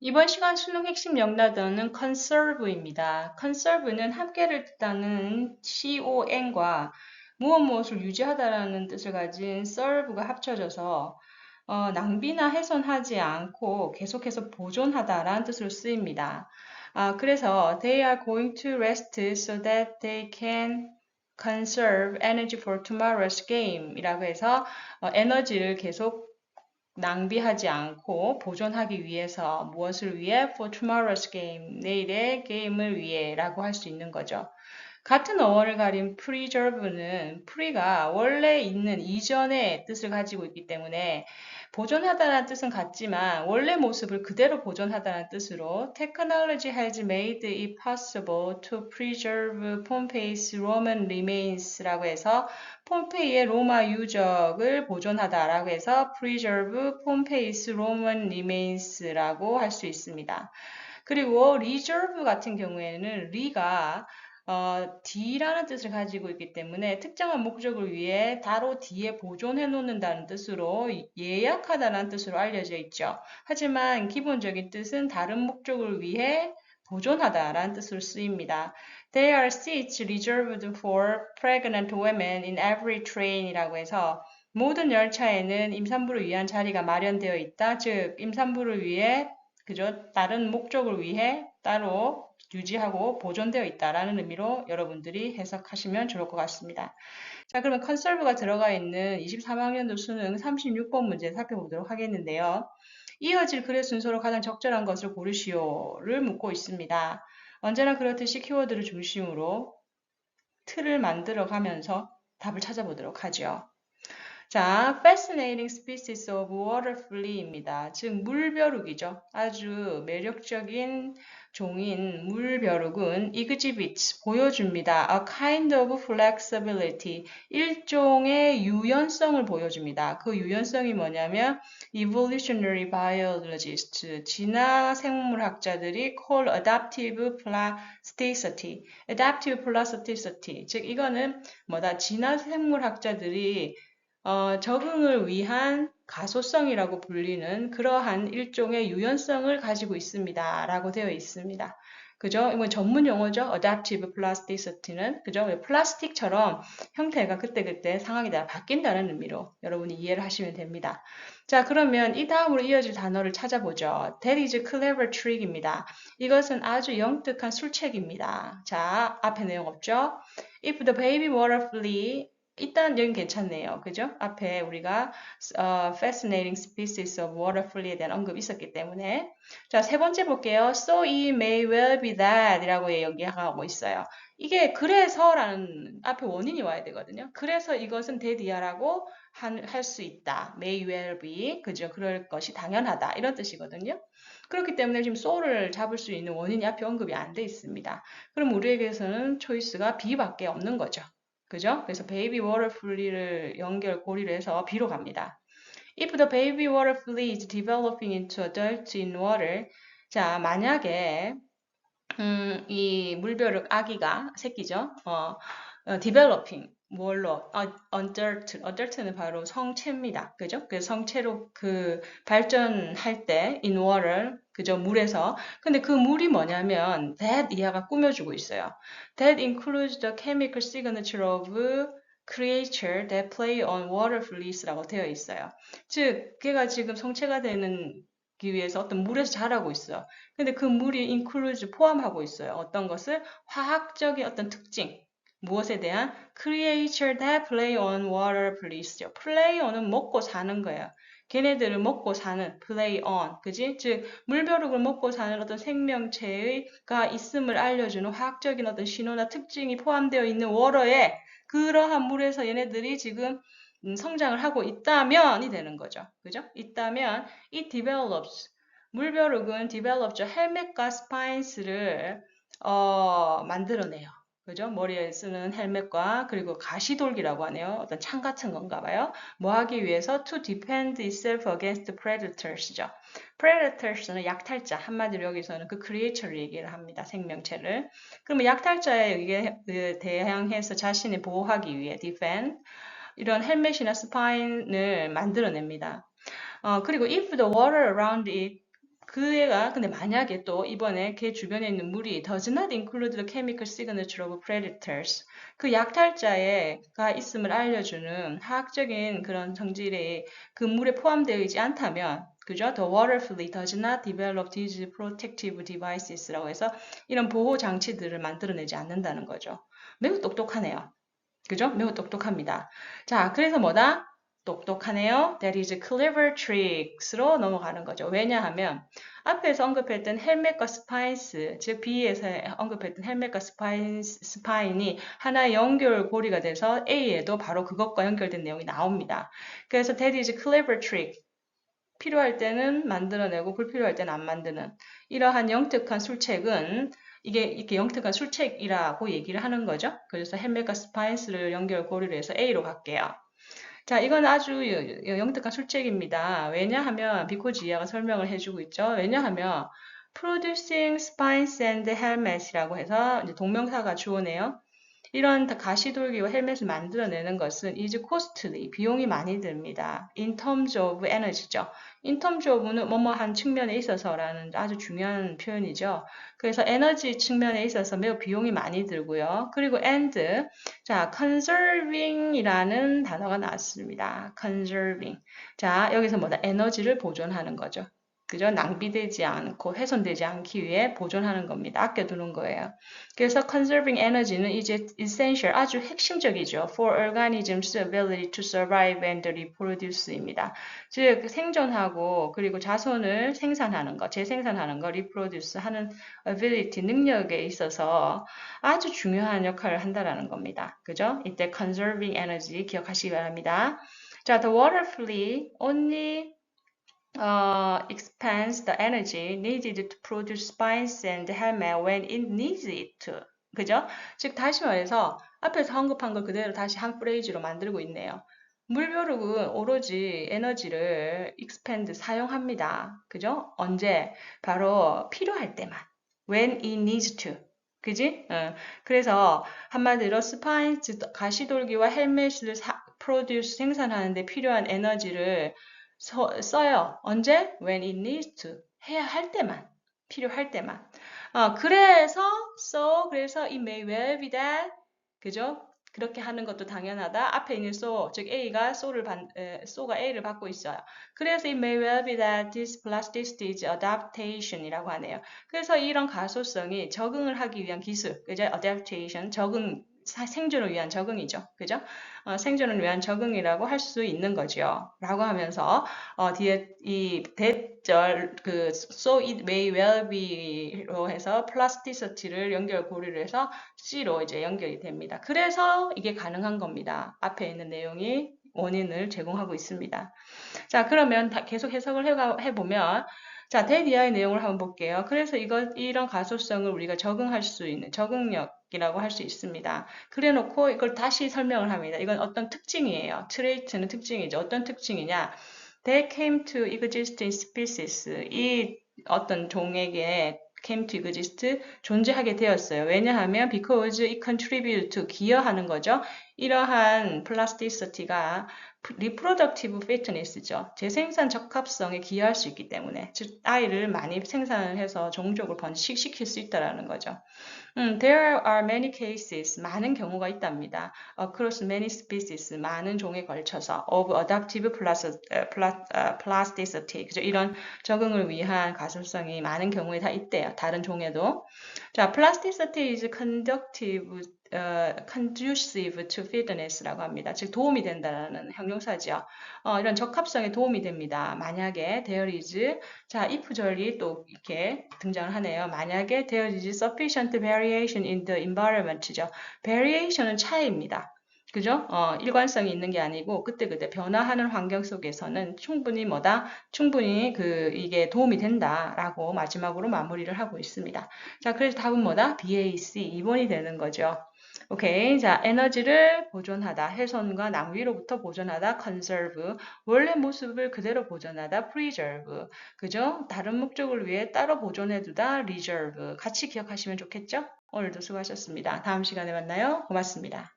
이번 시간 수능 핵심 영단어는 conserve입니다. conserve는 함께를 뜻하는 con과 무엇을 유지하다라는 뜻을 가진 serve가 합쳐져서 낭비나 훼손하지 않고 계속해서 보존하다라는 뜻으로 쓰입니다. 그래서 they are going to rest so that they can conserve energy for tomorrow's game 이라고 해서 에너지를 계속 낭비하지 않고 보존하기 위해서 무엇을 위해? For tomorrow's game, 내일의 게임을 위해라고 할 수 있는 거죠. 같은 어원을 가린 preserve는 pre가 원래 있는 이전의 뜻을 가지고 있기 때문에 보존하다는 뜻은 같지만 원래 모습을 그대로 보존하다는 뜻으로 Technology has made it possible to preserve Pompeii's Roman remains라고 해서 폼페이의 로마 유적을 보존하다라고 해서 preserve Pompeii's Roman remains라고 할 수 있습니다. 그리고 reserve 같은 경우에는 re가 D라는 뜻을 가지고 있기 때문에 특정한 목적을 위해 따로 D에 보존해 놓는다는 뜻으로 예약하다는 뜻으로 알려져 있죠. 하지만 기본적인 뜻은 다른 목적을 위해 보존하다라는 뜻으로 쓰입니다. There are seats reserved for pregnant women in every train이라고 해서 모든 열차에는 임산부를 위한 자리가 마련되어 있다. 즉, 임산부를 위해 그저 다른 목적을 위해 따로 유지하고 보존되어 있다라는 의미로 여러분들이 해석하시면 좋을 것 같습니다. 자, 그러면 컨설브가 들어가 있는 23학년도 수능 36번 문제 살펴보도록 하겠는데요. 이어질 글의 순서로 가장 적절한 것을 고르시오를 묻고 있습니다. 언제나 그렇듯이 키워드를 중심으로 틀을 만들어 가면서 답을 찾아보도록 하죠. 자, fascinating species of water flea입니다. 즉, 물벼룩이죠. 아주 매력적인 종인 물벼룩은 exhibits, 보여줍니다. A kind of flexibility, 일종의 유연성을 보여줍니다. 그 유연성이 뭐냐면 evolutionary biologists, 진화 생물학자들이 call adaptive plasticity, adaptive plasticity, 즉 이거는 뭐다? 진화 생물학자들이 적응을 위한 가소성이라고 불리는 그러한 일종의 유연성을 가지고 있습니다. 라고 되어 있습니다. 그죠? 이건 전문 용어죠. Adaptive Plasticity는. 그죠? 플라스틱처럼 형태가 그때그때 상황에 따라 바뀐다는 의미로 여러분이 이해를 하시면 됩니다. 자, 그러면 이 다음으로 이어질 단어를 찾아보죠. That is a clever trick입니다. 이것은 아주 영특한 술책입니다. 자, 앞에 내용 없죠? If the baby water flea 일단 여긴 괜찮네요. 그죠? 앞에 우리가 fascinating species of water flea에 대한 언급이 있었기 때문에 자, 세 번째 볼게요. So it may well be that 이라고 얘기하고 있어요. 이게 그래서라는 앞에 원인이 와야 되거든요. 그래서 이것은 that이야라고 할 수 있다. may well be. 그죠? 그럴 것이 당연하다. 이런 뜻이거든요. 그렇기 때문에 지금 so를 잡을 수 있는 원인이 앞에 언급이 안 돼 있습니다. 그럼 우리에게서는 초이스가 B밖에 없는 거죠. 그죠? 그래서 baby water flea를 고리를 해서 B로 갑니다. If the baby water flea is developing into adult in water, 자, 만약에 이 물벼룩 아기가 새끼죠. developing 뭘로? adult는 바로 성체입니다. 그죠? 그래서 성체로 그 발전할 때 in water 그죠? 물에서. 근데 그 물이 뭐냐면 that 이하가 꾸며주고 있어요. That includes the chemical signature of creature that play on water fleas라고 되어 있어요. 즉, 걔가 지금 성체가 되는 기 위해서 어떤 물에서 자라고 있어요. 근데 그 물이 includes 포함하고 있어요. 어떤 것을 화학적인 어떤 특징, 무엇에 대한 creature that play on water fleas죠. play on은 먹고 사는 거예요. 걔네들을 먹고 사는 play on, 그지? 즉 물벼룩을 먹고 사는 어떤 생명체가 있음을 알려주는 화학적인 어떤 신호나 특징이 포함되어 있는 water에 그러한 물에서 얘네들이 지금 성장을 하고 있다면이 되는 거죠. 그죠? 있다면 it develops 물벼룩은 develop죠. 헬멧과 스파인스를 만들어내요. 그죠? 머리에 쓰는 헬멧과 그리고 가시돌기라고 하네요. 어떤 창 같은 건가 봐요. 뭐 하기 위해서 to defend itself against predators죠. predators는 약탈자. 한마디로 여기서는 그 creature를 얘기를 합니다. 생명체를. 그러면 약탈자에 대항해서 자신을 보호하기 위해 defend 이런 헬멧이나 스파인을 만들어냅니다. 그리고 if the water around it 그 애가 근데 만약에 또 이번에 걔 주변에 있는 물이 does not include the chemical signature of predators 그 약탈자가 있음을 알려주는 화학적인 그런 성질이 그 물에 포함되어 있지 않다면 그죠? The water fleet does not develop these protective devices라고 해서 이런 보호 장치들을 만들어내지 않는다는 거죠. 매우 똑똑하네요. 그죠? 매우 똑똑합니다. 자, 그래서 뭐다? 똑똑하네요. That is clever tricks로 넘어가는 거죠. 왜냐하면 앞에서 언급했던 헬멧과 스파인스, 즉 B에서 언급했던 헬멧과 스파인이 하나의 연결고리가 돼서 A에도 바로 그것과 연결된 내용이 나옵니다. 그래서 that is clever trick. 필요할 때는 만들어내고 불필요할 때는 안 만드는 이러한 영특한 술책은 이게 이렇게 영특한 술책이라고 얘기를 하는 거죠. 그래서 헬멧과 스파인스를 연결 고리로 해서 A로 갈게요. 자, 이건 아주 영특한 술책입니다. 왜냐하면 비코지아가 설명을 해주고 있죠. 왜냐하면 producing spines and helmets이라고 해서 이제 동명사가 주어네요. 이런 가시돌기와 헬멧을 만들어내는 것은 is costly, 비용이 많이 듭니다. in terms of energy죠. in terms of는 뭐뭐한 측면에 있어서라는 아주 중요한 표현이죠. 그래서 에너지 측면에 있어서 매우 비용이 많이 들고요. 그리고 and, 자, conserving이라는 단어가 나왔습니다. conserving. 자, 여기서 뭐다? 에너지를 보존하는 거죠. 그죠? 낭비되지 않고 훼손되지 않기 위해 보존하는 겁니다. 아껴두는 거예요. 그래서 conserving energy는 이제 essential, 아주 핵심적이죠. for organisms' ability to survive and reproduce입니다. 즉 생존하고 그리고 자손을 생산하는 것, 재생산하는 것, reproduce 하는 ability, 능력에 있어서 아주 중요한 역할을 한다라는 겁니다. 그죠? 이때 conserving energy 기억하시기 바랍니다. 자, the water fleet only expands the energy needed to produce spines and helmet when it needs it. 그죠? 즉 다시 말해서 앞에서 언급한 걸 그대로 다시 한 프레이즈로 만들고 있네요. 물벼룩은 오로지 에너지를 expand 사용합니다. 그죠? 언제? 바로 필요할 때만. When it needs to. 그지? 그래서 한마디로 스파인스 가시돌기와 헬멧을 produce 생산하는데 필요한 에너지를 써요. 언제? When it needs to. 해야 할 때만. 필요할 때만. 그래서 it may well be that, 그죠? 그렇게 하는 것도 당연하다. 앞에 있는 so, 즉 A가 so가 A를 받고 있어요. 그래서 it may well be that this plasticity is adaptation이라고 하네요. 그래서 이런 가소성이 적응을 하기 위한 기술, 그죠? adaptation, 생존을 위한 적응이죠. 그죠? 생존을 위한 적응이라고 할 수 있는 거죠. 라고 하면서 뒤에 이 대절 so it may well be로 해서 plasticity를 연결 고리를 해서 C로 이제 연결이 됩니다. 그래서 이게 가능한 겁니다. 앞에 있는 내용이 원인을 제공하고 있습니다. 자, 그러면 계속 해석을 해보면 자, 대디아의 내용을 한번 볼게요. 그래서 이런 가소성을 우리가 적응할 수 있는 적응력이라고 할 수 있습니다. 그래 놓고 이걸 다시 설명을 합니다. 이건 어떤 특징이에요. 트레이트는 특징이죠. 어떤 특징이냐? They came to exist in species. 이 어떤 종에게 came to exist 존재하게 되었어요. 왜냐하면 because it contribute to 기여하는 거죠. 이러한 플라스티시티가 reproductive fitness죠. 재생산 적합성에 기여할 수 있기 때문에 즉 아이를 많이 생산을 해서 종족을 번식시킬 수 있다라는 거죠. There are many cases, 많은 경우가 있답니다. Across many species, 많은 종에 걸쳐서 of adaptive plasticity, 그죠? 이런 적응을 위한 가소성이 많은 경우에 다 있대요. 다른 종에도. 자, plasticity is conducive to fitness라고 합니다. 즉 도움이 된다는 형용사죠. 이런 적합성에 도움이 됩니다. 만약에 there is, 자, if 절이 또 이렇게 등장을 하네요. 만약에 there is sufficient variation in the environment죠. variation은 차이입니다. 그죠? 일관성이 있는 게 아니고 그때그때 변화하는 환경 속에서는 충분히 충분히 이게 도움이 된다라고 마지막으로 마무리를 하고 있습니다. 자, 그래서 답은 뭐다? BAC 2번이 되는 거죠. 오케이. 자, 에너지를 보존하다. 훼손과 낭비로부터 보존하다. conserve. 원래 모습을 그대로 보존하다. preserve. 그죠? 다른 목적을 위해 따로 보존해두다. reserve. 같이 기억하시면 좋겠죠? 오늘도 수고하셨습니다. 다음 시간에 만나요. 고맙습니다.